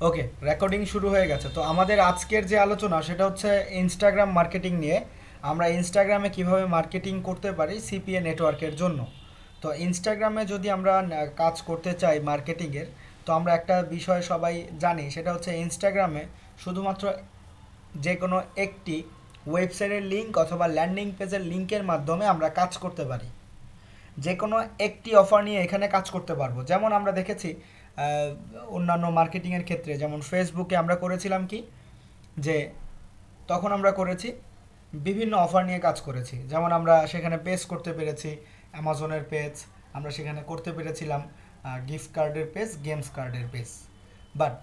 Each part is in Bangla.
ওকে, রেকর্ডিং শুরু হয়ে গেছে। তো আমাদের আজকের যে আলোচনা সেটা হচ্ছে ইনস্টাগ্রাম মার্কেটিং নিয়ে। আমরা ইনস্টাগ্রামে কিভাবে মার্কেটিং করতে পারি সিপিএ নেটওয়ার্কের জন্য। তো ইনস্টাগ্রামে যদি আমরা কাজ করতে চাই মার্কেটিংয়ের, তো আমরা একটা বিষয় সবাই জানি, সেটা হচ্ছে ইনস্টাগ্রামে শুধুমাত্র যে কোনো একটি ওয়েবসাইটের লিঙ্ক অথবা ল্যান্ডিং পেজের লিঙ্কের মাধ্যমে আমরা কাজ করতে পারি। যে কোনো একটি অফার নিয়ে এখানে কাজ করতে পারবো। যেমন আমরা দেখেছি অন্যান্য মার্কেটিংয়ের ক্ষেত্রে, যেমন ফেসবুকে আমরা করেছিলাম কি, যে তখন আমরা করেছি বিভিন্ন অফার নিয়ে কাজ করেছি। যেমন আমরা সেখানে পেজ করতে পেরেছি অ্যামাজনের পেজ, আমরা সেখানে করতে পেরেছিলাম গিফট কার্ডের পেজ, গেমস কার্ডের পেজ। বাট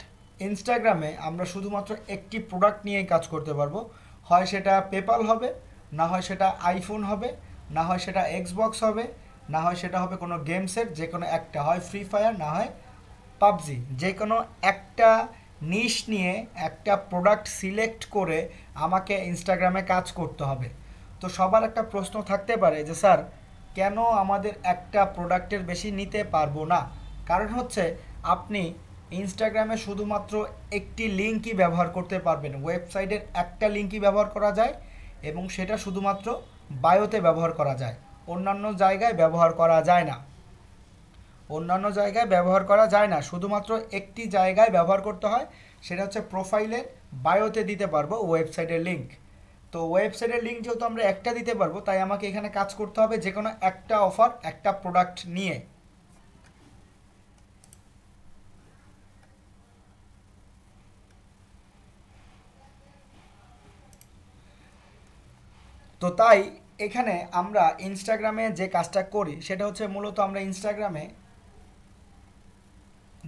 ইনস্টাগ্রামে আমরা শুধুমাত্র একটি প্রোডাক্ট নিয়েই কাজ করতে পারবো। হয় সেটা পেপাল হবে, না হয় সেটা আইফোন হবে, না হয় সেটা এক্সবক্স হবে, না হয় সেটা হবে কোনো গেমসের যে কোনো একটা, হয় ফ্রি ফায়ার না হয় পাবজি। যে কোনো একটা নিশ নিয়ে একটা প্রোডাক্ট সিলেক্ট করে আমাকে ইনস্টাগ্রামে কাজ করতে হবে। তো সবার একটা প্রশ্ন থাকতে পারে যে স্যার, কেন আমাদের একটা প্রোডাক্টের বেশি নিতে পারবো না? কারণ হচ্ছে আপনি ইনস্টাগ্রামে শুধুমাত্র একটি লিঙ্কই ব্যবহার করতে পারবেন। ওয়েবসাইটের একটা লিঙ্কই ব্যবহার করা যায় এবং সেটা শুধুমাত্র বায়োতে ব্যবহার করা যায়, অন্যান্য জায়গায় ব্যবহার করা যায় না। অন্যান্য জায়গায় ব্যবহার করা যায় না, শুধুমাত্র একটি জায়গায় ব্যবহার করতে হয়, সেটা হচ্ছে প্রোফাইলে বায়োতে দিতে পারবো ওয়েবসাইটের লিঙ্ক। তো ওয়েবসাইটের লিঙ্ক যেহেতু আমরা একটা দিতে পারবো, তাই আমাকে এখানে কাজ করতে হবে যে কোনো একটা অফার, একটা প্রোডাক্ট নিয়ে। তো তাই এখানে আমরা ইনস্টাগ্রামে যে কাজটা করি সেটা হচ্ছে মূলত আমরা ইনস্টাগ্রামে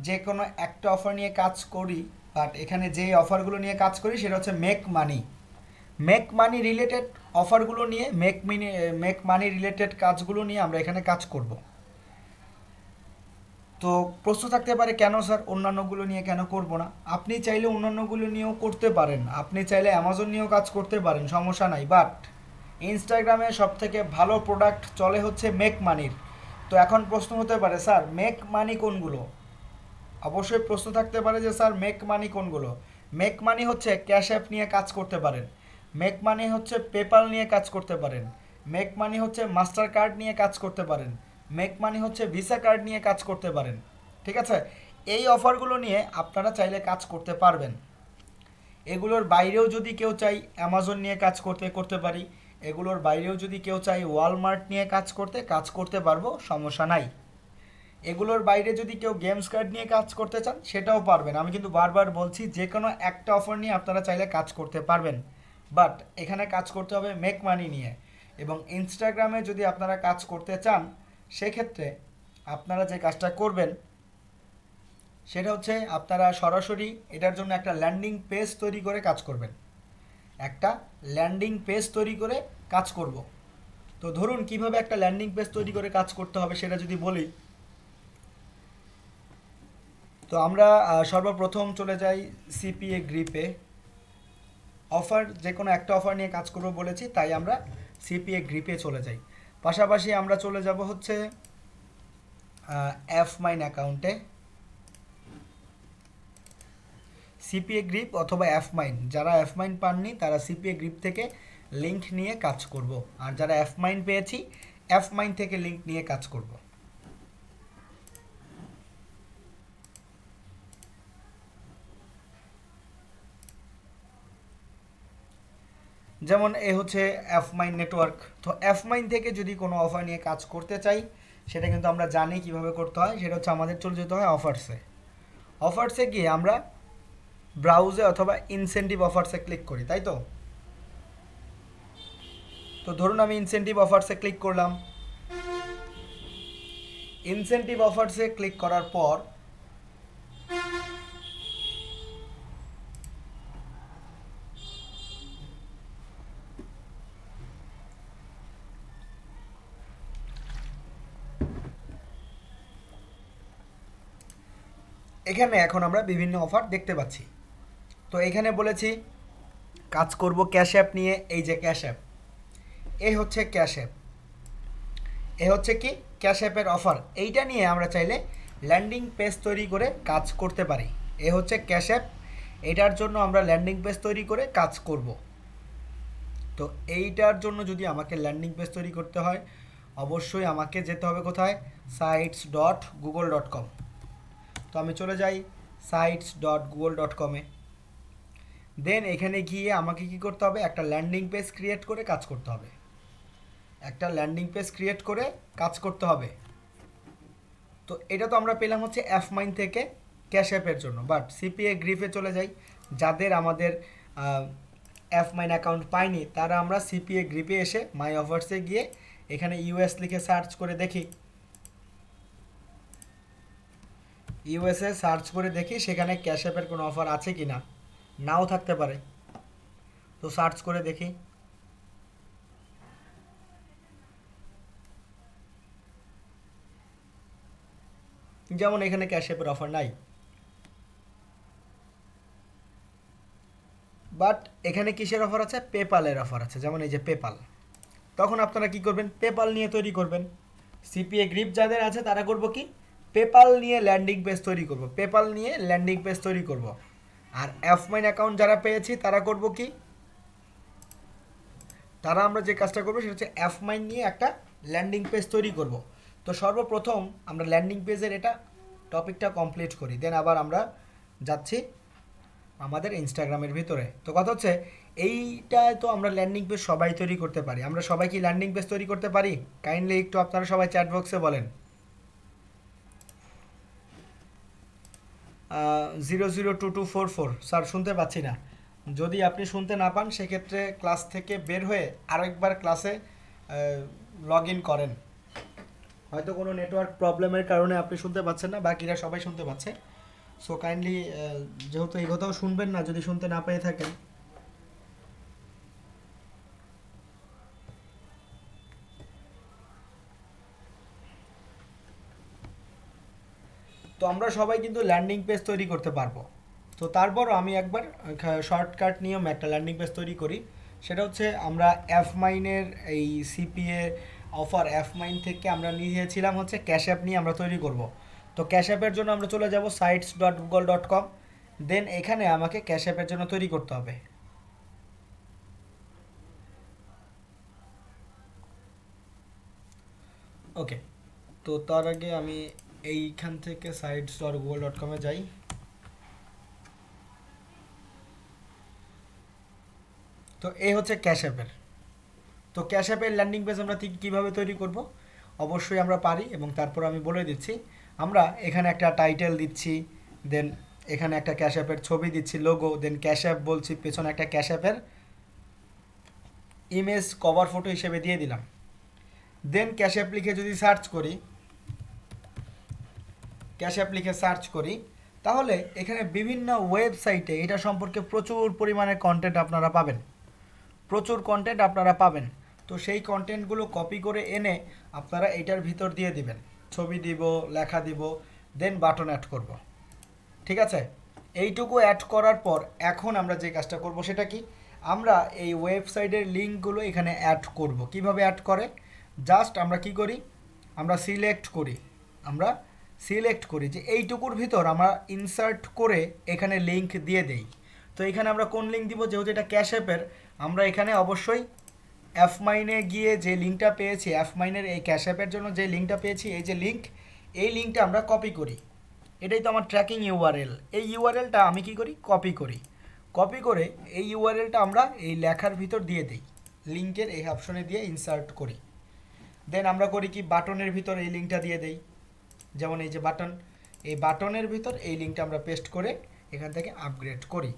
যে কোনো একটা অফার নিয়ে কাজ করি। বাট এখানে যে অফারগুলো নিয়ে কাজ করি সেটা হচ্ছে মেক মানি রিলেটেড অফারগুলো নিয়ে, মেক মানি রিলেটেড কাজগুলো নিয়ে আমরা এখানে কাজ করব। তো প্রশ্ন থাকতে পারে, কেন স্যার অন্যান্যগুলো নিয়ে কেন করব না? আপনি চাইলে অন্যান্যগুলো নিয়েও করতে পারেন, আপনি চাইলে অ্যামাজন নিয়েও কাজ করতে পারেন, সমস্যা নাই। বাট ইনস্টাগ্রামে সবথেকে ভালো প্রোডাক্ট চলে হচ্ছে মেক মানির। তো এখন প্রশ্ন হতে পারে, স্যার মেক মানি কোনগুলো? অবশ্যই প্রশ্ন থাকতে পারে যে স্যার মেক মানি কোনগুলো। মেক মানি হচ্ছে ক্যাশ অ্যাপ নিয়ে কাজ করতে পারেন, মেক মানি হচ্ছে পেপাল নিয়ে কাজ করতে পারেন, মেক মানি হচ্ছে মাস্টার কার্ড নিয়ে কাজ করতে পারেন, মেক মানি হচ্ছে ভিসা কার্ড নিয়ে কাজ করতে পারেন। ঠিক আছে, এই অফারগুলো নিয়ে আপনারা চাইলে কাজ করতে পারবেন। এগুলোর বাইরেও যদি কেউ চাই অ্যামাজন নিয়ে কাজ করতে করতে পারি, এগুলোর বাইরেও যদি কেউ চাই ওয়ালমার্ট নিয়ে কাজ করতে পারবো, সমস্যা নাই। এগুলোর বাইরে যদি কেউ গেমস কার্ড নিয়ে কাজ করতে চান সেটাও পারবেন। আমি কিন্তু বারবার বলছি যে কোনো একটা অফার নিয়ে আপনারা চাইলে কাজ করতে পারবেন। বাট এখানে কাজ করতে হবে মেক মানি নিয়ে। এবং ইনস্টাগ্রামে যদি আপনারা কাজ করতে চান, সেক্ষেত্রে আপনারা যে কাজটা করবেন সেটা হচ্ছে আপনারা সরাসরি এটার জন্য একটা ল্যান্ডিং পেজ তৈরি করে কাজ করবেন। একটা ল্যান্ডিং পেজ তৈরি করে কাজ করব। তো ধরুন কিভাবে একটা ল্যান্ডিং পেজ তৈরি করে কাজ করতে হবে সেটা যদি বলি, তো আমরা সর্বপ্রথম চলে যাই সিপিএ গ্রিপে। অফার যে কোনো একটা অফার নিয়ে কাজ করব বলেছি, তাই আমরা সিপিএ গ্রিপে চলে যাই। পাশাপাশি আমরা চলে যাব হচ্ছে এফ মাইন অ্যাকাউন্টে। সিপিএ গ্রিপ অথবা এফ মাইন, যারা এফ মাইন পাননি তারা সিপিএ গ্রিপ থেকে লিঙ্ক নিয়ে কাজ করব, আর যারা এফ মাইন পেয়েছি এফ মাইন থেকে লিঙ্ক নিয়ে কাজ করব। যেমন এ হচ্ছে এফ মাইন নেটওয়ার্ক। তো এফ মাইন থেকে যদি কোনো অফার নিয়ে কাজ করতে চাই, সেটা কিন্তু আমরা জানি কিভাবে করতে হয়। সেটা হচ্ছে আমাদের চলে যেতে হয় অফার্সে। অফার্সে গিয়ে আমরা ব্রাউজে অথবা ইনসেন্টিভ অফার্সে ক্লিক করি, তাই তো? তো ধরুন আমি ইনসেন্টিভ অফার্সে ক্লিক করলাম। ইনসেন্টিভ অফার্সে ক্লিক করার পর এখানে এখন আমরা বিভিন্ন অফার দেখতে পাচ্ছি। তো এখানে বলেছি কাজ করব ক্যাশ অ্যাপ নিয়ে। এই যে ক্যাশ অ্যাপ, এ হচ্ছে ক্যাশ অ্যাপ, এ হচ্ছে কি ক্যাশ অ্যাপের অফার। এইটা নিয়ে আমরা চাইলে ল্যান্ডিং পেজ তৈরি করে কাজ করতে পারি। এ হচ্ছে ক্যাশ অ্যাপ, এটার জন্য আমরা ল্যান্ডিং পেজ তৈরি করে কাজ করব। তো এইটার জন্য যদি আমাকে ল্যান্ডিং পেজ তৈরি করতে হয়, অবশ্যই আমাকে যেতে হবে কোথায়, sites.google.com। তো আমি চলে যাই sites.google.com-এ। দেন এখানে গিয়ে আমাকে কি করতে হবে, একটা ল্যান্ডিং পেজ ক্রিয়েট করে কাজ করতে হবে, একটা ল্যান্ডিং পেজ ক্রিয়েট করে কাজ করতে হবে। তো এটা তো আমরা পেলাম হচ্ছে অ্যাফমাইন থেকে ক্যাশ অ্যাপের জন্য, বাট সিপিএ গ্রিফে চলে যাই। যাদের আমাদের অ্যাফমাইন অ্যাকাউন্ট পায়নি তারা আমরা সিপিএ গ্রিপে এসে মাই অফার্সে গিয়ে এখানে ইউএস লিখে সার্চ করে দেখি, ইউএসএ সার্চ করে দেখি সেখানে ক্যাশ অ্যাপের কোনো অফার আছে কি না, নাও থাকতে পারে। তো সার্চ করে দেখি, যেমন এখানে ক্যাশ অ্যাপের অফার নাই, বাট এখানে কিসের অফার আছে, পেপালের অফার আছে, যেমন এই যে পেপাল। তখন আপনারা কি করবেন, পেপাল নিয়ে তৈরি করবেন। সিপিএ গ্রিপ যাদের আছে তারা করব কি, পেপাল নিয়ে ল্যান্ডিং পেজ তৈরি করব, পেপাল নিয়ে ল্যান্ডিং পেজ তৈরি করব। আর অ্যাফমাইন অ্যাকাউন্ট যারা পেয়েছি তারা করব কি, তারা আমরা যে কাজটা করবো সেটা হচ্ছে অ্যাফমাইন নিয়ে একটা ল্যান্ডিং পেজ তৈরি করব। তো সর্বপ্রথম আমরা ল্যান্ডিং পেজের এটা টপিকটা কমপ্লিট করি, দেন আবার আমরা যাচ্ছি আমাদের ইনস্টাগ্রামের ভিতরে। তো কথা হচ্ছে এইটায় তো আমরা ল্যান্ডিং পেজ সবাই তৈরি করতে পারি। আমরা সবাই কি ল্যান্ডিং পেজ তৈরি করতে পারি? কাইন্ডলি একটু আপনারা সবাই চ্যাট বক্সে বলেন 002244। স্যার শুনতে পাচ্ছি না। যদি আপনি শুনতে না পান সেক্ষেত্রে ক্লাস থেকে বের হয়ে আরেকবার ক্লাসে লগ ইন করেন। হয়তো কোনো নেটওয়ার্ক প্রবলেমের কারণে আপনি শুনতে পাচ্ছেন না, বাকিরা সবাই শুনতে পাচ্ছে। সো কাইন্ডলি যেহেতু এই কথাও শুনবেন না যদি শুনতে না পেয়ে থাকেন। তো আমরা সবাই কিন্তু ল্যান্ডিং পেজ তৈরি করতে পারবো। তো তারপরও আমি একবার শর্টকাট নিয়মে একটা ল্যান্ডিং পেজ তৈরি করি। সেটা হচ্ছে আমরা অ্যাফমাইনের এই সিপিএ অফার অ্যাফমাইন থেকে আমরা নিয়েছিলাম হচ্ছে ক্যাশ অ্যাপ নিয়ে আমরা তৈরি করব। তো ক্যাশ অ্যাপের জন্য আমরা চলে যাব sites.google.com। দেন এখানে আমাকে ক্যাশ অ্যাপের জন্য তৈরি করতে হবে। ওকে, তো তার আগে আমি এইখান থেকে sites.google.com-এ যাই। তো এই হচ্ছে ক্যাশ অ্যাপের। তো ক্যাশ অ্যাপের ল্যান্ডিং পেজ আমরা কীভাবে তৈরি করব, অবশ্যই আমরা পারি, এবং তারপর আমি বলে দিচ্ছি। আমরা এখানে একটা টাইটেল দিচ্ছি, দেন এখানে একটা ক্যাশ অ্যাপের ছবি দিচ্ছি, লোগো, দেন ক্যাশ অ্যাপ বলছি, পেছনে একটা ক্যাশ অ্যাপের ইমেজ কভার ফটো হিসেবে দিয়ে দিলাম। দেন ক্যাশ অ্যাপ লিখে যদি সার্চ করি, ক্যাশ অ্যাপ লিখে সার্চ করি, তাহলে এখানে বিভিন্ন ওয়েবসাইটে এটা সম্পর্কে প্রচুর পরিমাণে কন্টেন্ট আপনারা পাবেন, প্রচুর কন্টেন্ট আপনারা পাবেন। তো সেই কন্টেন্টগুলো কপি করে এনে আপনারা এটার ভিতর দিয়ে দিবেন, ছবি দিব, লেখা দিব, দেন বাটন অ্যাড করব। ঠিক আছে, এইটুকু অ্যাড করার পর এখন আমরা যে কাজটা করব সেটা কি, আমরা এই ওয়েবসাইটের লিঙ্কগুলো এখানে অ্যাড করব। কিভাবে অ্যাড করে, জাস্ট আমরা কি করি, আমরা সিলেক্ট করি যে এইটুকুর ভিতর আমরা ইনসার্ট করে এখানে লিঙ্ক দিয়ে দেই। তো এখানে আমরা কোন লিঙ্ক দিব, যেহেতু এটা ক্যাশ অ্যাপের, আমরা এখানে অবশ্যই অ্যাফমাইনে গিয়ে যে লিঙ্কটা পেয়েছি, অ্যাফমাইনের এই ক্যাশ অ্যাপের জন্য যে লিঙ্কটা পেয়েছি, এই যে লিঙ্ক, এই লিঙ্কটা আমরা কপি করি। এটাই তো আমার ট্র্যাকিং ইউআরএল। এই ইউআরএলটা আমি কি করি, কপি করি। কপি করে এই ইউআরএলটা আমরা এই লেখার ভিতর দিয়ে দিই, লিঙ্কের এই অপশনে দিয়ে ইনসার্ট করি। দেন আমরা করি কি, বাটনের ভিতর এই লিঙ্কটা দিয়ে দেই, যেমন এই যে বাটন, এই বাটনের ভিতর এই লিঙ্কটা আমরা পেস্ট করে এখান থেকে আপগ্রেড করি।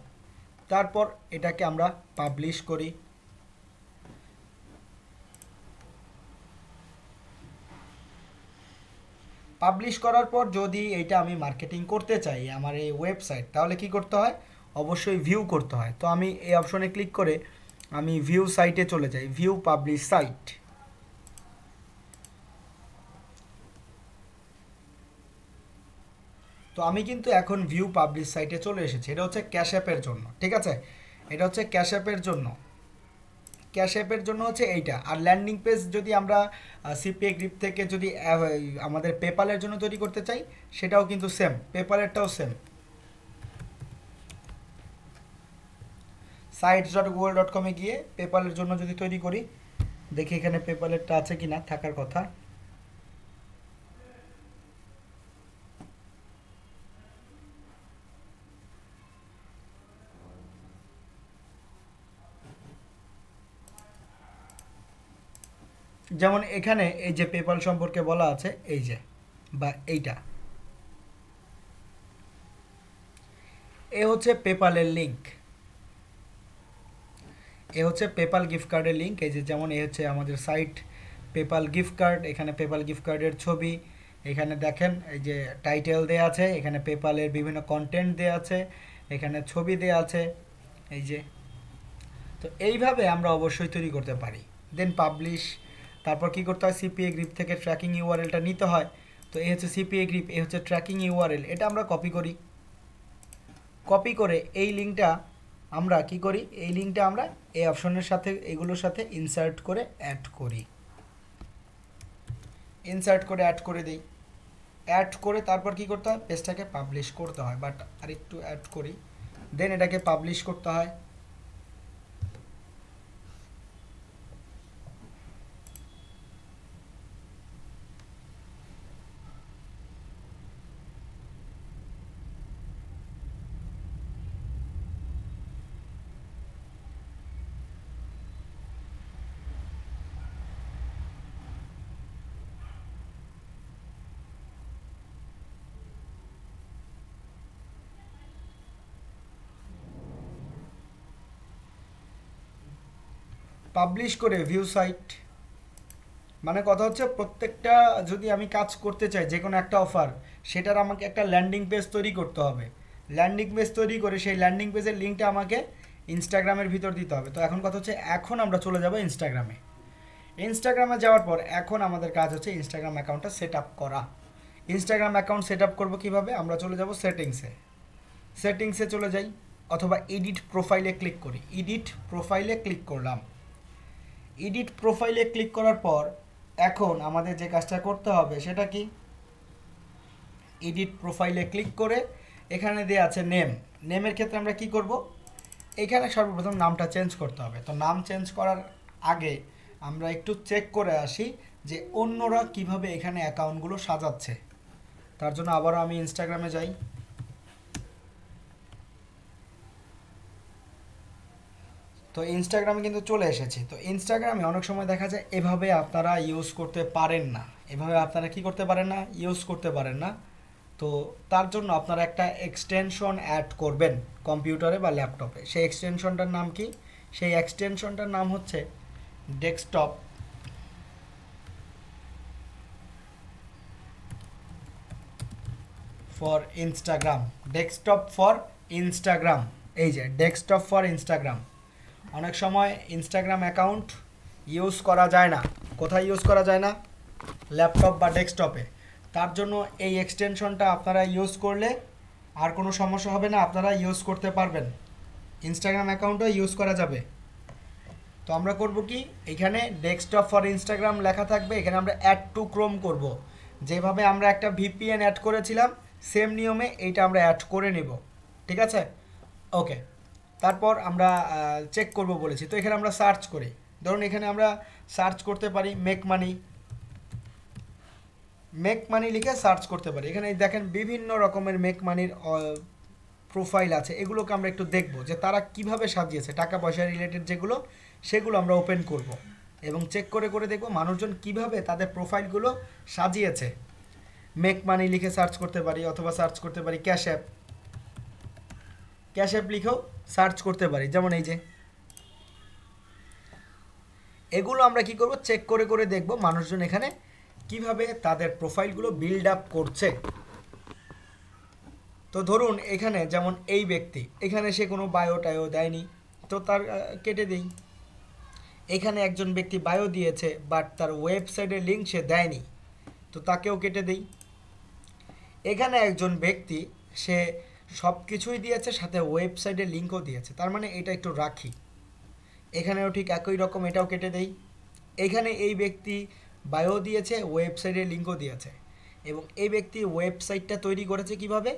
তারপর এটাকে আমরা পাবলিশ করি। পাবলিশ করার পর যদি এইটা আমি মার্কেটিং করতে চাই আমার এই ওয়েবসাইট, তাহলে কি করতে হয়, অবশ্যই ভিউ করতে হয়। তো আমি এই অপশনে ক্লিক করে আমি ভিউ সাইটে চলে যাই, ভিউ পাবলিশ সাইট। তো আমি কিন্তু এখন ভিউ পাবলিশ সাইটে চলে এসেছি। এটা হচ্ছে ক্যাশ অ্যাপের জন্য, ঠিক আছে, এটা হচ্ছে ক্যাশ অ্যাপের জন্য। ক্যাশ অ্যাপের জন্য হচ্ছে এইটা। আর ল্যান্ডিং পেজ যদি আমরা সিপিএ গ্রিপ থেকে যদি আমাদের পেপালের জন্য তৈরি করতে চাই, সেটাও কিন্তু সেম, পেপালেরটাও সেম। sites.google.com গিয়ে পেপালের জন্য যদি তৈরি করি, দেখি এখানে পেপালেরটা আছে কিনা, থাকার কথা। যেমন এখানে এই যে পেপাল সম্পর্কে বলা আছে, এই যে বা এইটা, এ হচ্ছে পেপালের লিঙ্ক, এ হচ্ছে পেপাল গিফট কার্ডের লিঙ্ক। এই যে যেমন এ হচ্ছে আমাদের সাইট পেপাল গিফট কার্ড, এখানে পেপাল গিফট কার্ডের ছবি, এখানে দেখেন এই যে টাইটেল দেয়া আছে, এখানে পেপালের বিভিন্ন কন্টেন্ট দেয়া আছে, এখানে ছবি দেয়া আছে, এই যে। তো এইভাবে আমরা অবশ্যই তৈরি করতে পারি। দেন পাবলিশ, তারপর কি করতে হয়, সিপিএ গ্রিপ থেকে ট্র্যাকিং ইউআরএলটা নিতে হয়। তো এই হচ্ছে সিপিএ গ্রিপ, এই হচ্ছে ট্র্যাকিং ইউআরএল, এটা আমরা কপি করি। কপি করে এই লিঙ্কটা আমরা কি করি, এই লিঙ্কটা আমরা এই অপশনের সাথে এগুলোর সাথে ইনসার্ট করে অ্যাড করি, ইনসার্ট করে অ্যাড করে দিই। অ্যাড করে তারপর কি করতে হয়, পেজটাকে পাবলিশ করতে হয়। বাট আরেকটু অ্যাড করি, দেন এটাকে পাবলিশ করতে হয়। পাবলিশ করে ভিউ সাইট, মানে কথা হচ্ছে প্রত্যেকটা যদি আমি কাজ করতে চাই যে কোনো একটা অফার, সেটার আমাকে একটা ল্যান্ডিং পেজ তৈরি করতে হবে। ল্যান্ডিং পেজ তৈরি করে সেই ল্যান্ডিং পেজের লিঙ্কটা আমাকে ইনস্টাগ্রামের ভিতর দিতে হবে। তো এখন কথা হচ্ছে, এখন আমরা চলে যাব ইনস্টাগ্রামে। ইনস্টাগ্রামে যাওয়ার পর এখন আমাদের কাজ হচ্ছে ইনস্টাগ্রাম অ্যাকাউন্টটা সেট আপ করা। ইনস্টাগ্রাম অ্যাকাউন্ট সেট আপ করবো কীভাবে, আমরা চলে যাব সেটিংসে, সেটিংসে চলে যাই, অথবা এডিট প্রোফাইলে ক্লিক করি। এডিট প্রোফাইলে ক্লিক করলাম। এডিট প্রোফাইলে ক্লিক করার পর এখন আমাদের যে কাজটা করতে হবে সেটা কি, এডিট প্রোফাইলে ক্লিক করে এখানে দেওয়া আছে নেম, নেমের ক্ষেত্রে আমরা কি করব, এখানে সর্বপ্রথম নামটা চেঞ্জ করতে হবে। তো নাম চেঞ্জ করার আগে আমরা একটু চেক করে আসি যে অন্যরা কিভাবে এখানে অ্যাকাউন্টগুলো সাজাচ্ছে। তার জন্য আবারও আমি ইনস্টাগ্রামে যাই। তো ইনস্টাগ্রামে কিন্তু চলে এসেছি। তো ইনস্টাগ্রামে অনেক সময় দেখা যায় এভাবে আপনারা ইউজ করতে পারেন না, এভাবে আপনারা কি করতে পারেন না, ইউজ করতে পারেন না। তো তার জন্য আপনারা একটা এক্সটেনশন অ্যাড করবেন কম্পিউটারে বা ল্যাপটপে। সেই এক্সটেনশনটার নাম কি, সেই এক্সটেনশনটার নাম হচ্ছে desktop for Instagram, desktop for Instagram, এই যে ডেস্কটপ ফর ইনস্টাগ্রাম। অনেক সময় ইনস্টাগ্রাম অ্যাকাউন্ট ইউজ করা যায় না, কোথায় ইউজ করা যায় না, ল্যাপটপ বা ডেস্কটপে। তার জন্য এই এক্সটেনশনটা আপনারা ইউজ করলে আর কোনো সমস্যা হবে না, আপনারা ইউজ করতে পারবেন, ইনস্টাগ্রাম অ্যাকাউন্টও ইউজ করা যাবে। তো আমরা করব কি, এখানে ডেস্কটপ ফর ইনস্টাগ্রাম লেখা থাকবে, এখানে আমরা অ্যাড টু ক্রোম করব। যেভাবে আমরা একটা ভিপিএন অ্যাড করেছিলাম সেম নিয়মে এইটা আমরা অ্যাড করে নেব, ঠিক আছে, ওকে। তারপর আমরা চেক করব বলেছি, তো এখানে আমরা সার্চ করি। ধরুন এখানে আমরা সার্চ করতে পারি মেক মানি, মেক মানি লিখে সার্চ করতে পারি। এখানে দেখেন বিভিন্ন রকমের মেক মানির প্রোফাইল আছে, এগুলোকে আমরা একটু দেখব যে তারা কিভাবে সাজিয়েছে, টাকা পয়সা রিলেটেড যেগুলো সেগুলো আমরা ওপেন করব এবং চেক করে করে দেখব মানুষজন কিভাবে তাদের প্রোফাইলগুলো সাজিয়েছে। মেক মানি লিখে সার্চ করতে পারি, অথবা সার্চ করতে পারি ক্যাশ অ্যাপ, ক্যাশ অ্যাপ লিখেও সার্চ করতে পারি। যেমন এই যে এগুলো আমরা কি করব, চেক করে করে দেখব মানুষজন এখানে কিভাবে তাদের প্রোফাইলগুলো বিল্ড আপ করছে। তো ধরুন এখানে যেমন এই ব্যক্তি, এখানে সে কোনো বায়োটায়ও দেয়নি, তো তার কেটে দেই। এখানে একজন ব্যক্তি বায়ো দিয়েছে বাট তার ওয়েবসাইটের লিঙ্ক সে দেয়নি, তো তাকেও কেটে দেই। এখানে একজন ব্যক্তি সে সব কিছুই দিয়েছে, সাথে ওয়েবসাইটের লিঙ্কও দিয়েছে, তার মানে এটা একটু রাখি। এখানেও ঠিক একই রকম, এটাও কেটে দেই। এখানে এই ব্যক্তি বায়ো দিয়েছে, ওয়েবসাইটের লিঙ্কও দিয়েছে, এবং এই ব্যক্তি ওয়েবসাইটটা তৈরি করেছে কিভাবে,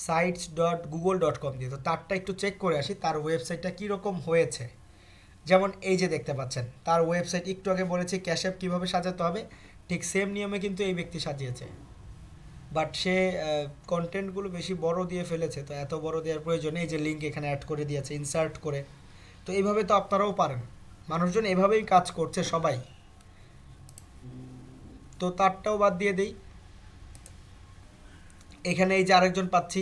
sites.google.com দিয়ে। তো তারটা একটু চেক করে আসি তার ওয়েবসাইটটা কীরকম হয়েছে। যেমন এই যে দেখতে পাচ্ছেন তার ওয়েবসাইট, একটু আগে বলেছি ক্যাশ অ্যাপ কীভাবে সাজাতে হবে, ঠিক সেম নিয়মে কিন্তু এই ব্যক্তি সাজিয়েছে। বাট সে কন্টেন্টগুলো বেশি বড় দিয়ে ফেলেছে, তো এত বড় দেওয়ার প্রয়োজনে এই যে লিঙ্ক এখানে অ্যাড করে দিয়েছে ইনসার্ট করে। তো এইভাবে তো আপনারাও পারেন, মানুষজন এভাবেই কাজ করছে সবাই। তো তারটাও বাদ দিয়ে দিই। এখানে এই যে আরেকজন পাচ্ছি,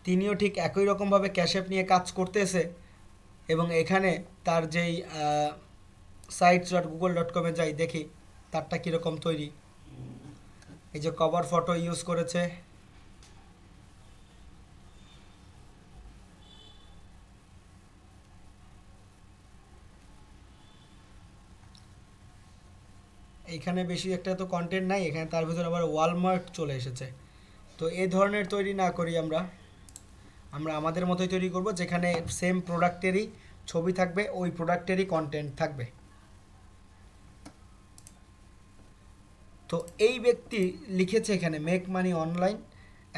তিনিও ঠিক একই রকমভাবে ক্যাশ অ্যাপ নিয়ে কাজ করতেছে, এবং এখানে তার যেই sites.google.com-এ যাই দেখি তারটা কীরকম তৈরি। এই যে কভার ফটো ইউজ করেছে, এইখানে বেশি একটা তো কন্টেন্ট নাই, এখানে তার ভিতরে আবার ওয়ালমার্ট চলে এসেছে। তো এই ধরনের তৈরি না করি আমরা আমাদের মতোই তৈরি করব, যেখানে সেম প্রোডাক্টেরই ছবি থাকবে, ওই প্রোডাক্টেরই কন্টেন্ট থাকবে। তো এই ব্যক্তি লিখেছে এখানে make money online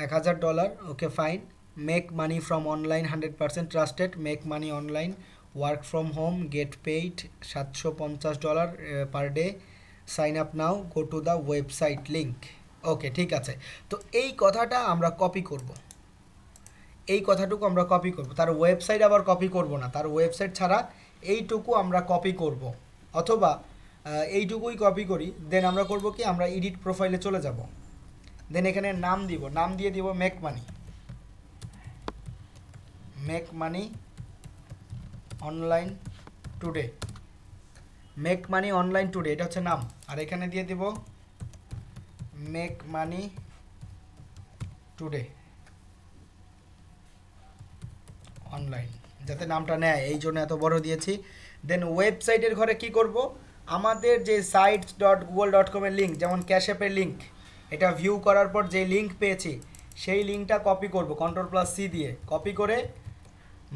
$1000, okay fine. Make money from online 100% trusted, make money online, work from home, get paid $750 per day, sign up now, go to the website link. Okay, ঠিক আছে। তো এই কথাটা আমরা কপি করব, এই কথাটুকু আমরা কপি করব, তার ওয়েবসাইট আবার কপি করব না, তার ওয়েবসাইট ছাড়া এইটুকু আমরা কপি করব, অথবা এইটুকুই কপি করি। দেন আমরা করব কি, আমরা এডিট প্রোফাইলে চলে যাব, দেন এখানে নাম দিব, নাম দিয়ে দিব make money, make money online today, make money online today, এটা হচ্ছে নাম। আর এখানে দিয়ে দিব মেক মানি টুডে অনলাইন, যাতে নামটা নেয়, এই জন্য এত বড় দিয়েছি। দেন ওয়েবসাইটের ঘরে কি করব, আমাদের যে sites.google.com-এর লিঙ্ক, যেমন ক্যাশ অ্যাপের লিঙ্ক, এটা ভিউ করার পর যে লিঙ্ক পেয়েছি সেই লিঙ্কটা কপি করব Ctrl+C দিয়ে। কপি করে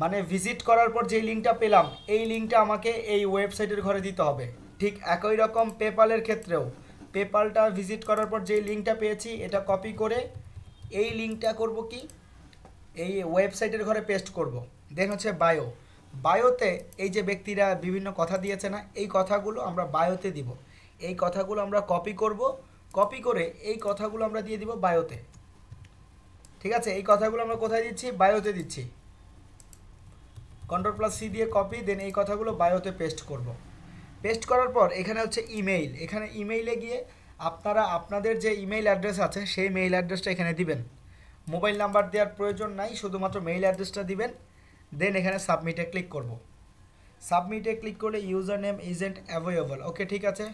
মানে ভিজিট করার পর যেই লিঙ্কটা পেলাম, এই লিঙ্কটা আমাকে এই ওয়েবসাইটের ঘরে দিতে হবে। ঠিক একই রকম পেপালের ক্ষেত্রেও, পেপালটা ভিজিট করার পর যেই লিঙ্কটা পেয়েছি এটা কপি করে এই লিঙ্কটা করব কি, এই ওয়েবসাইটের ঘরে পেস্ট করব। দেন হচ্ছে বায়ো, বায়োতে এই যে ব্যক্তিরা বিভিন্ন কথা দিয়েছে না, এই কথাগুলো আমরা বায়োতে দিব। এই কথাগুলো আমরা কপি করব, কপি করে এই কথাগুলো আমরা দিয়ে দিব বায়োতে। ঠিক আছে, এই কথাগুলো আমরা কোথায় দিচ্ছি, বায়োতে দিচ্ছি। Ctrl+C দিয়ে কপি, দেন এই কথাগুলো বায়োতে পেস্ট করব। পেস্ট করার পর এখানে হচ্ছে ইমেইল, এখানে ইমেইলে গিয়ে আপনারা আপনাদের যে ইমেইল অ্যাড্রেস আছে সেই মেইল অ্যাড্রেসটা এখানে দিবেন। মোবাইল নাম্বার দেওয়ার প্রয়োজন নাই, শুধুমাত্র মেইল অ্যাড্রেসটা দিবেন। দেন এখানে সাবমিটে ক্লিক করব। সাবমিটে ক্লিক করলে ইউজার নেম ইজন্ট অ্যাভেলেবল, ওকে ঠিক আছে।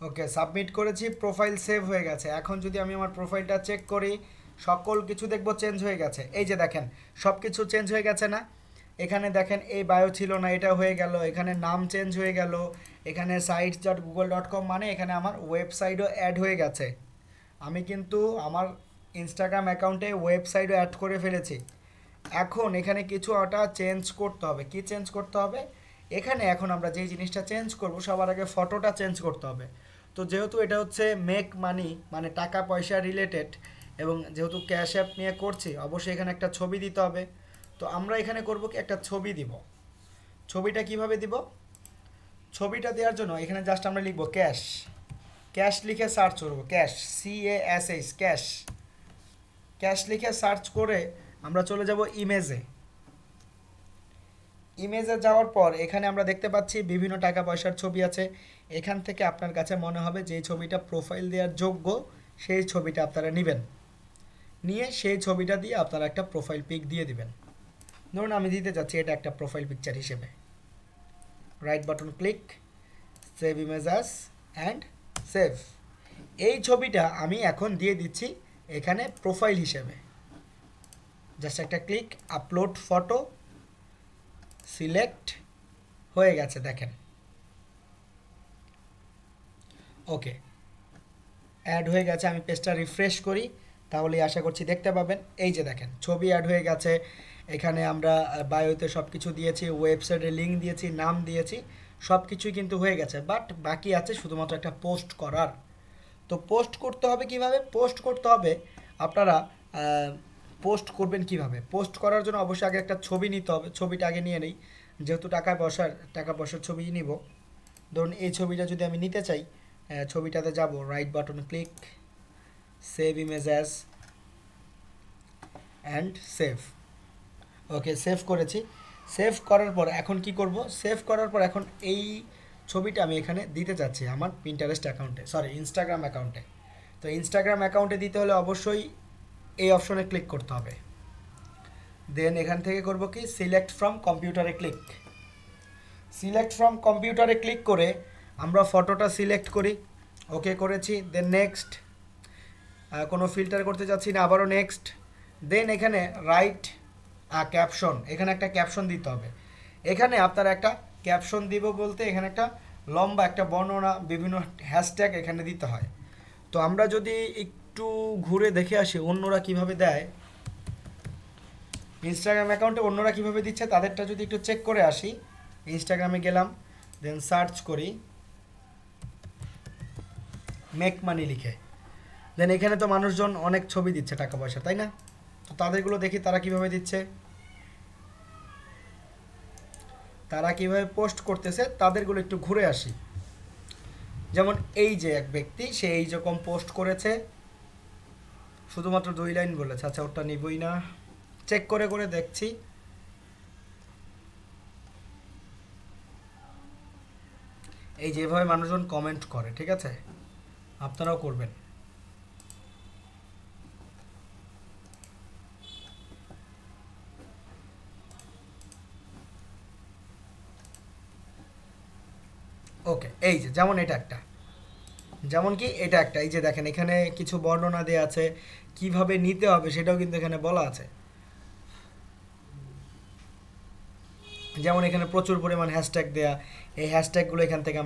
ওকে, সাবমিট করেছি, প্রোফাইল সেভ হয়ে গেছে। এখন যদি আমি আমার প্রোফাইলটা চেক করি, সকল কিছু দেখব চেঞ্জ হয়ে গেছে। এই যে দেখেন সব কিছু চেঞ্জ হয়ে গেছে না, এখানে দেখেন এই বায়ো ছিল না, এটা হয়ে গেল, এখানে নাম চেঞ্জ হয়ে গেল, এখানে sites.google.com মানে এখানে আমার ওয়েবসাইটও অ্যাড হয়ে গেছে। আমি কিন্তু আমার ইনস্টাগ্রাম অ্যাকাউন্টে ওয়েবসাইটও অ্যাড করে ফেলেছি। এখন এখানে কিছু একটা চেঞ্জ করতে হবে। কি চেঞ্জ করতে হবে, এখানে এখন আমরা যেই জিনিসটা চেঞ্জ করব, সবার আগে ফটোটা চেঞ্জ করতে হবে। তো যেহেতু এটা হচ্ছে মেক মানি মানে টাকা পয়সা রিলেটেড, এবং যেহেতু ক্যাশ অ্যাপ নিয়ে করছি, অবশ্যই এখানে একটা ছবি দিতে হবে। তো আমরা এখানে করব কি, একটা ছবি দিব। ছবিটা কিভাবে দিব, ছবিটা দেওয়ার জন্য এখানে জাস্ট আমরা লিখব ক্যাশ, ক্যাশ লিখে সার্চ করব, ক্যাশ CASH ক্যাশ, ক্যাশ লিখে সার্চ করে আমরা চলে যাব ইমেজে। ইমেজে যাওয়ার পর এখানে আমরা দেখতে পাচ্ছি বিভিন্ন টাকা পয়সার ছবি আছে। এখান থেকে আপনার কাছে মনে হবে যে ছবিটা প্রোফাইল দেওয়ার যোগ্য, সেই ছবিটা আপনারা নেবেন, নিয়ে সেই ছবিটা দিয়ে আপনারা একটা প্রোফাইল পিক দিয়ে দিবেন। ধরুন আমি দিতে চাচ্ছি এটা একটা প্রোফাইল পিকচার হিসেবে। Right button click, save image as and save. এই ছবিটা আমি এখন দিয়ে দিচ্ছি এখানে প্রোফাইল হিসেবে। জাস্ট একটা ক্লিক, আপলোড ফটো, সিলেক্ট হয়ে গেছে দেখেন। ওকে, অ্যাড হয়ে গেছে। আমি পেজটা রিফ্রেশ করি, তাহলে আশা করছি দেখতে পাবেন। এই যে দেখেন ছবি অ্যাড হয়ে গেছে। এখানে আমরা বায়োতে সব কিছু দিয়েছি, ওয়েবসাইটের লিঙ্ক দিয়েছি, নাম দিয়েছি, সব কিছুই কিন্তু হয়ে গেছে। বাট বাকি আছে শুধুমাত্র একটা পোস্ট করার। তো পোস্ট করতে হবে কিভাবে? পোস্ট করতে হবে আপনারা পোস্ট করবেন কিভাবে? পোস্ট করার জন্য অবশ্যই আগে একটা ছবি নিতে হবে। ছবিটা আগে নিয়ে নেই, যেহেতু টাকা পয়সার ছবি নিব। ধরুন এই ছবিটা যদি আমি নিতে চাই, ছবিটাতে যাব, right button click, save image as and save. Okay, save করেছি। সেভ করার পর এখন কি করব? সেভ করার পর এখন এই ছবিটা আমি এখানে দিতে চাচ্ছি আমার পিন্টারেস্ট অ্যাকাউন্টে, সরি ইনস্টাগ্রাম অ্যাকাউন্টে। তো ইনস্টাগ্রাম অ্যাকাউন্টে দিতে হলে অবশ্যই এই অপশনে ক্লিক করতে হবে। দেন এখান থেকে করব কি, সিলেক্ট ফ্রম কম্পিউটারে ক্লিক। সিলেক্ট ফ্রম কম্পিউটারে ক্লিক করে আমরা ফটোটা সিলেক্ট করি। ওকে করেছি। দেন নেক্সট, কোনো ফিল্টার করতে যাচ্ছি না, আবারও নেক্সট। দেন এখানে রাইট ক্যাপশন, এখানে একটা ক্যাপশন দিতে হবে। এখানে আপনারা একটা ক্যাপশন দিব বলতে এখানে একটা লম্বা একটা বর্ণনা, বিভিন্ন হ্যাশট্যাগ এখানে দিতে হয়। তো আমরা যদি একটু ঘুরে দেখে আসি অন্যরা কিভাবে দেয়, ইনস্টাগ্রাম অ্যাকাউন্টে অন্যরা কিভাবে দিচ্ছে তাদেরটা যদি একটু চেক করে আসি। ইনস্টাগ্রামে গেলাম, দেন সার্চ করি মেক মানি লিখে। দেন এখানে তো মানুষজন অনেক ছবি দিচ্ছে টাকা পয়সা, তাই না? তো তাদেরগুলো দেখি তারা কিভাবে দিচ্ছে, তারা কিভাবে পোস্ট করতেছে, তাদেরগুলো একটু ঘুরে আসি। যেমন এই যে এক ব্যক্তি, সে এই রকম পোস্ট করেছে, শুধুমাত্র 2 লাইন বলেছে। আচ্ছা, ওটা নিবই না, চেক করে করে দেখছি। এই যেভাবে মানুষজন কমেন্ট করে, ঠিক আছে, আপনারাও করবেন। ওকে, এই যে যেমন এটা একটা, যেমন কি এটা একটা, এই যে দেখেন এখানে কিছু বর্ণনা দেওয়া আছে, কিভাবে নিতে হবে সেটাও কিন্তু এখানে বলা আছে। যেমন এখানে প্রচুর পরিমাণ হ্যাশট্যাগ দেয়া, এই হ্যাশট্যাগুলো এখান থেকে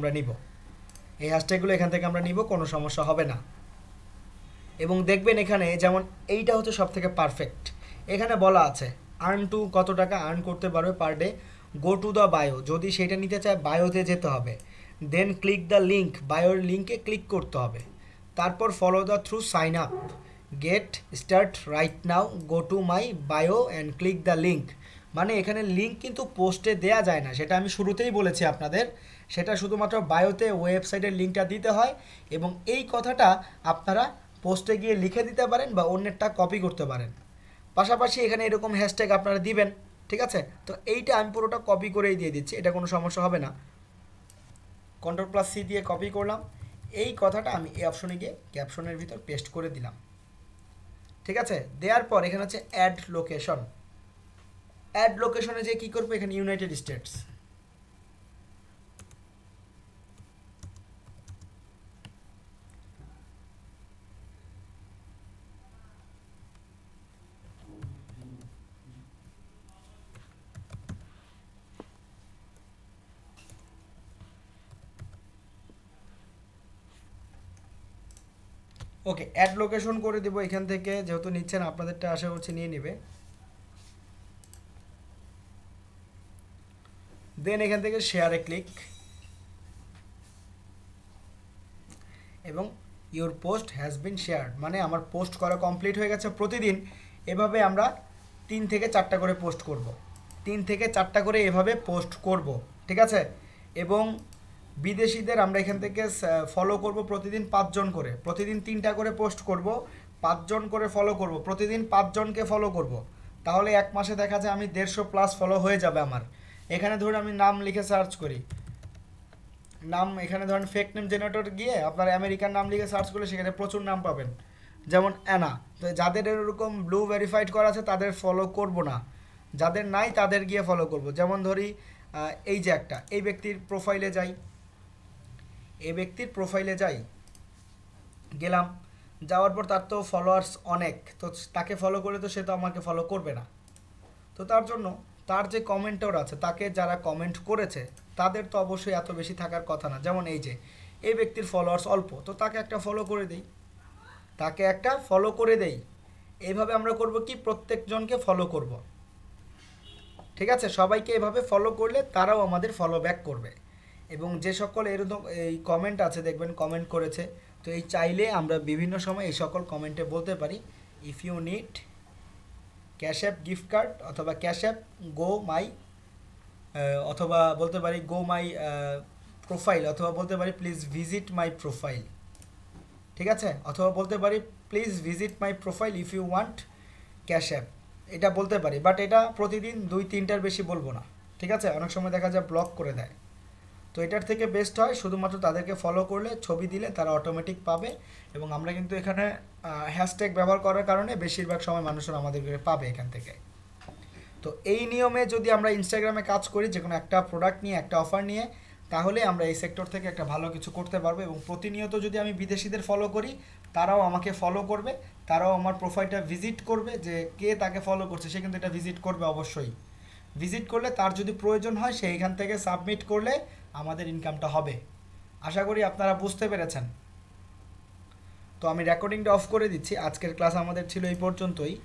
আমরা নিব, কোনো সমস্যা হবে না। এবং দেখবেন এখানে যেমন এইটা হচ্ছে সব থেকে পারফেক্ট। এখানে বলা আছে আর্ন টু কত টাকা আর্ন করতে পারবে per day, go to the bio, যদি সেটা নিতে চায় বায়োতে যেতে হবে। দেন ক্লিক দ্য লিঙ্ক, বায়োর লিঙ্কে ক্লিক করতে হবে। তারপর follow the through sign up, get start right now, go to my bio and click the link. মানে এখানে লিঙ্ক কিন্তু পোস্টে দেয়া যায় না, সেটা আমি শুরুতেই বলেছি আপনাদের। সেটা শুধুমাত্র বায়োতে ওয়েবসাইটের লিঙ্কটা দিতে হয়, এবং এই কথাটা আপনারা পোস্টে গিয়ে লিখে দিতে পারেন বা অন্যেরটা কপি করতে পারেন। পাশাপাশি এখানে এরকম হ্যাশট্যাগ আপনারা দিবেন, ঠিক আছে? তো এইটা আমি পুরোটা কপি করেই দিয়ে দিচ্ছি, এটা কোনো সমস্যা হবে না। Ctrl+C দিয়ে কপি করলাম। এই কথাটা আমি এই অপশনে গিয়ে ক্যাপশনের ভিতর পেস্ট করে দিলাম, ঠিক আছে? দেওয়ার পর এখানে হচ্ছে অ্যাড লোকেশন। অ্যাড লোকেশনে যে কী করবো, এখানে ইউনাইটেড স্টেটস। ওকে, অ্যাড লোকেশন করে দেবো এখান থেকে, যেহেতু নিচ্ছেন আপনাদেরটা আশা করছি নিয়ে নেবে। দেন এখান থেকে শেয়ারে ক্লিক, এবং your post has been shared, মানে আমার পোস্ট করা কমপ্লিট হয়ে গেছে। প্রতিদিন এভাবে আমরা 3 থেকে 4টা করে পোস্ট করব, 3 থেকে 4টা করে এভাবে পোস্ট করব, ঠিক আছে? এবং বিদেশিদের আমরা এখান থেকে ফলো করব প্রতিদিন 5 জন করে, প্রতিদিন 3টা করে পোস্ট করব, 5 জন করে ফলো করব, প্রতিদিন 5 জনকে ফলো করব। তাহলে এক মাসে দেখা যায় আমি 150+ ফলো হয়ে যাবে আমার। এখানে ধরুন আমি নাম লিখে সার্চ করি, নাম এখানে ধরেন ফেক নেম জেনারেটর গিয়ে আপনার আমেরিকান নাম লিখে সার্চ করলে সেখানে প্রচুর নাম পাবেন, যেমন অ্যানা। তো যাদের এরকম ব্লু ভেরিফাইড করা আছে তাদের ফলো করব না, যাদের নাই তাদের গিয়ে ফলো করব। যেমন ধরি এই যে একটা, এই ব্যক্তির প্রোফাইলে যাই, গেলাম, যাওয়ার পর তার তো ফলোয়ার্স অনেক, তো তাকে ফলো করে তো সে তো আমাকে ফলো করবে না। তো তার জন্য তার যে কমেন্টর আছে, তাকে যারা কমেন্ট করেছে তাদের তো অবশ্যই এত বেশি থাকার কথা না। যেমন এই যে এই ব্যক্তির ফলোয়ার্স অল্প, তো তাকে একটা ফলো করে দেই, তাকে একটা ফলো করে দেই। এইভাবে আমরা করব কি, প্রত্যেকজনকে ফলো করব। ঠিক আছে, সবাইকে এভাবে ফলো করলে তারাও আমাদের ফলো ব্যাক করবে। এবং যে সকল এরকম এই কমেন্ট আছে দেখবেন কমেন্ট করেছে, তো এই চাইলে আমরা বিভিন্ন সময় এই সকল কমেন্টে বলতে পারি if you need cash app gift card অথবা ক্যাশ অ্যাপ গো মাই, অথবা বলতে পারি গো মাই প্রোফাইল, অথবা বলতে পারি প্লিজ ভিজিট মাই প্রোফাইল। ঠিক আছে, অথবা বলতে পারি please visit my profile if you want cash app, এটা বলতে পারি। বাট এটা প্রতিদিন 2-3টার বেশি বলবো না। ঠিক আছে, অনেক সময় দেখা যায় ব্লক করে দেয়। তো এটার থেকে বেস্ট হয় শুধুমাত্র তাদেরকে ফলো করলে, ছবি দিলে তারা অটোমেটিক পাবে। এবং আমরা কিন্তু এখানে হ্যাশট্যাগ ব্যবহার করার কারণে বেশিরভাগ সময় মানুষরা আমাদেরকে পাবে এখান থেকে। তো এই নিয়মে যদি আমরা ইনস্টাগ্রামে কাজ করি, যে কোনো একটা প্রোডাক্ট নিয়ে, একটা অফার নিয়ে, তাহলে আমরা এই সেক্টর থেকে একটা ভালো কিছু করতে পারবো। এবং প্রতিনিয়ত যদি আমি বিদেশিদের ফলো করি, তারাও আমাকে ফলো করবে, তারাও আমার প্রোফাইলটা ভিজিট করবে, যে কে তাকে ফলো করছে সে কিন্তু এটা ভিজিট করবে অবশ্যই। ভিজিট করলে তার যদি প্রয়োজন হয় সে এখান থেকে সাবমিট করলে আমাদের ইনকামটা হবে। আশা করি আপনারা বুঝতে পেরেছেন। তো আমি রেকর্ডিংটা অফ করে দিচ্ছি। আজকের ক্লাস আমাদের ছিল এই পর্যন্তই।